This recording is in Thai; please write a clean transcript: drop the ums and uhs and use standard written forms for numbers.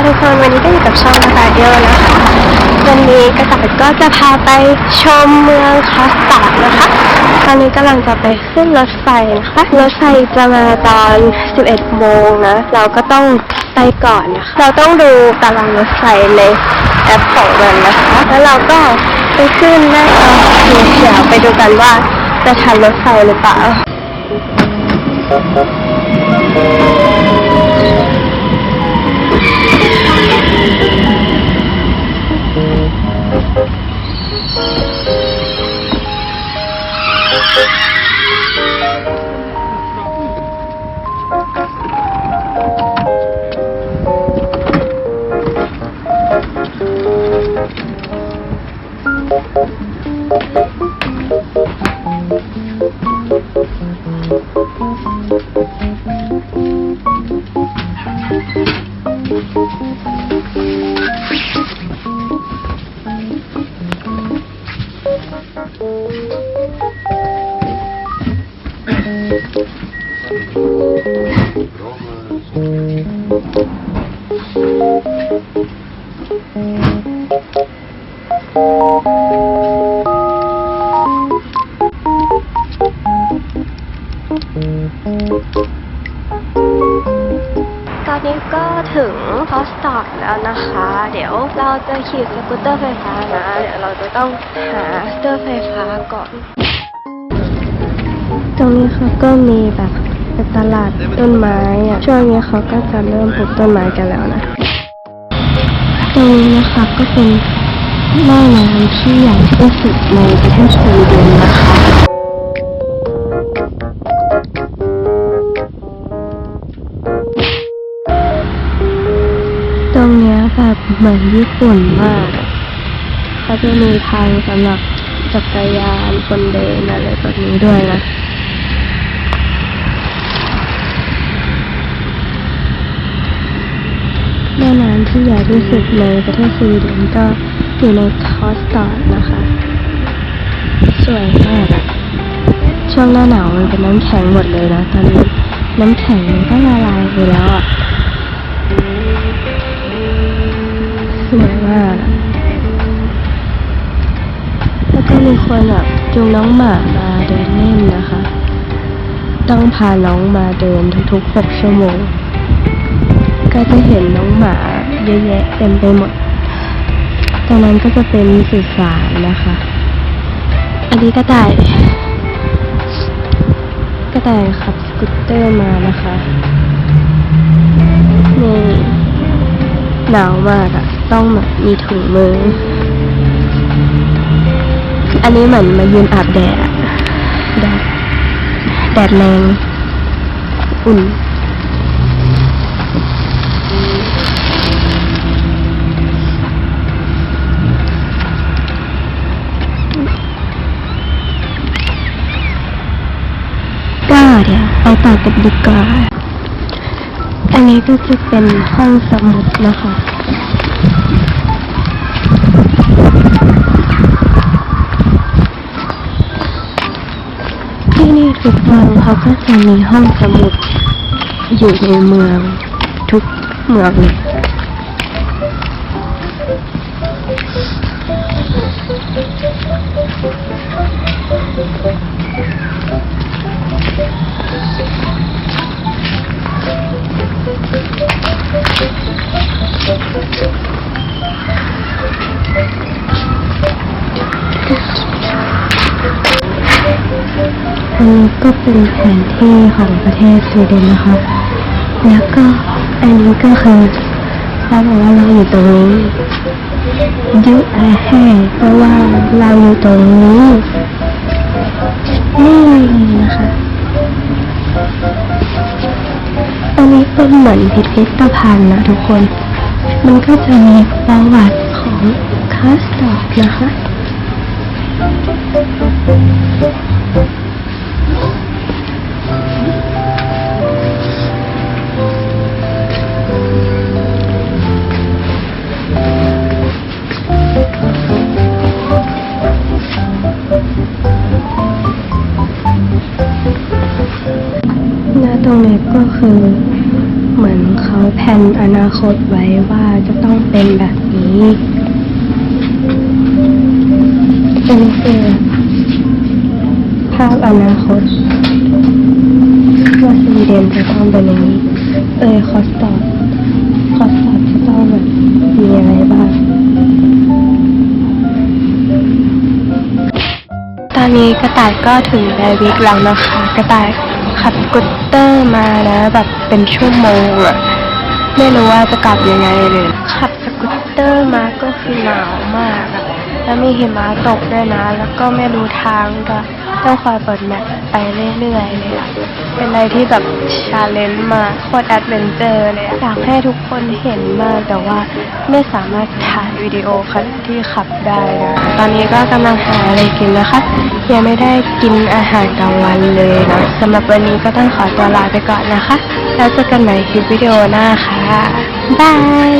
ทุกคนวันนี้ก็อยู่กับช่องนะคะเดียวนะคะวันนี้กระต่ายก็จะพาไปชมเมืองคาสตาร์ดนะคะตอนนี้กำลังจะไปขึ้นรถไฟนะคะรถไฟจะมาตอน 11 โมงนะเราก็ต้องไปก่อนนะคะเราต้องดูตารางรถไฟในแอปของมันนะคะแล้วเราก็ไปขึ้นได้เดี๋ยวไปดูกันว่าจะทันรถไฟหรือเปล่าตอนนี้ก็ถึงคอสตาร์ดแล้วนะคะเดี๋ยวเราจะขี่สกูตเตอร์ไฟฟ้านะเดี๋ยวเราจะต้องหาสกูตเตอร์ไฟฟ้าก่อนตรงนี้เขาก็มีแบบเป็นตลาดต้นไม้อะช่วงนี้เขาก็จะเริ่มปลูกต้นไม้กันแล้วนะตรงนี้นะคะก็เป็นแม่น้ำที่ใหญ่ที่สุดในประเทศสวีเดนนะคะตรงนี้แบบเหมือนญี่ปุ่นมากเขาจะมีทางสำหรับจักรยานคนเดินอะไรแบบนี้ด้วยนะแม่น้ำที่ใหญ่ที่สุดในประเทศสวีเดนก็อยู่ในคอสตาร์ดนะคะสวยมากอะช่วงหน้าหนาวมันเป็นน้ำแข็งหมดเลยนะตอนนี้น้ำแข็งมันก็ละลายไปแล้วอะสวยมากแล้วก็มีคนแบบจูงน้องหมามาเดินเล่นนะคะต้องพาน้องมาเดินทุกๆ6 ชั่วโมงก็จะเห็นน้องหมาเยอะแยะเต็มไปหมดตรงนั้นก็จะเป็นสุสานนะคะอันนี้กระต่ายขับสกูตเตอร์มานะคะนี่หนาวมากอะต้องแบบมีถุงมืออันนี้เหมือนมายืนอาบแดดแดดแรงอุ่นก็เดี๋ยวไปต่อกันดีกว่าอันนี้ก็จะเป็นห้องสมุดนะคะที่นี่ทุกเมืองเขาก็จะมีห้องสมุดอยู่ในเมืองทุกเมืองเลยอันนี้ก็เป็นแผนที่ของประเทศสวีเดนนะคะแล้วก็อันนี้ก็คือเขาบอกว่าเราอยู่ตรงนี้ยูอาแห่เพราะว่าเราอยู่ตรงนี้นี่นะคะตรงนี้เป็นเหมือนพิพิธภัณฑ์นะทุกคนมันก็จะมีประวัติของคาสตาร์ดนะคะ ตรงนี้ก็คือ เหมือนเขาแผนอนาคตไว้ว่าจะต้องเป็นแบบนี้เป็นคือภาพอนาคตว่าสวีเดนจะต้องเป็นอย่างนี้คอสตอดจะต้องแบบมีอะไรบ้างตอนนี้กระต่ายก็ถึงไดวิกแล้วนะคะกระต่ายขับสกูตเตอร์มานะแบบเป็นชั่วโมงอะไม่รู้ว่าจะกลับยังไงเลยขับสกูตเตอร์มาก็คือหนาวมากอะแล้วมีหิมะตกด้วยนะแล้วก็ไม่รู้ทางก็ต้องคอยเปิดแมปไปเรื่อยๆเลยอะเป็นอะไรที่แบบชาเลนจ์มากโคตรแอดเวนเจอร์เลยอยากให้ทุกคนเห็นมากแต่ว่าไม่สามารถถ่ายวิดีโอขณะที่ขับได้นะตอนนี้ก็กำลังหาอะไรกินนะคะยังไม่ได้กินอาหารกลางวันเลยนะสำหรับวันนี้ก็ต้องขอตัวลาไปก่อนนะคะแล้วเจอกันใหม่คลิปวิดีโอหน้าค่ะบาย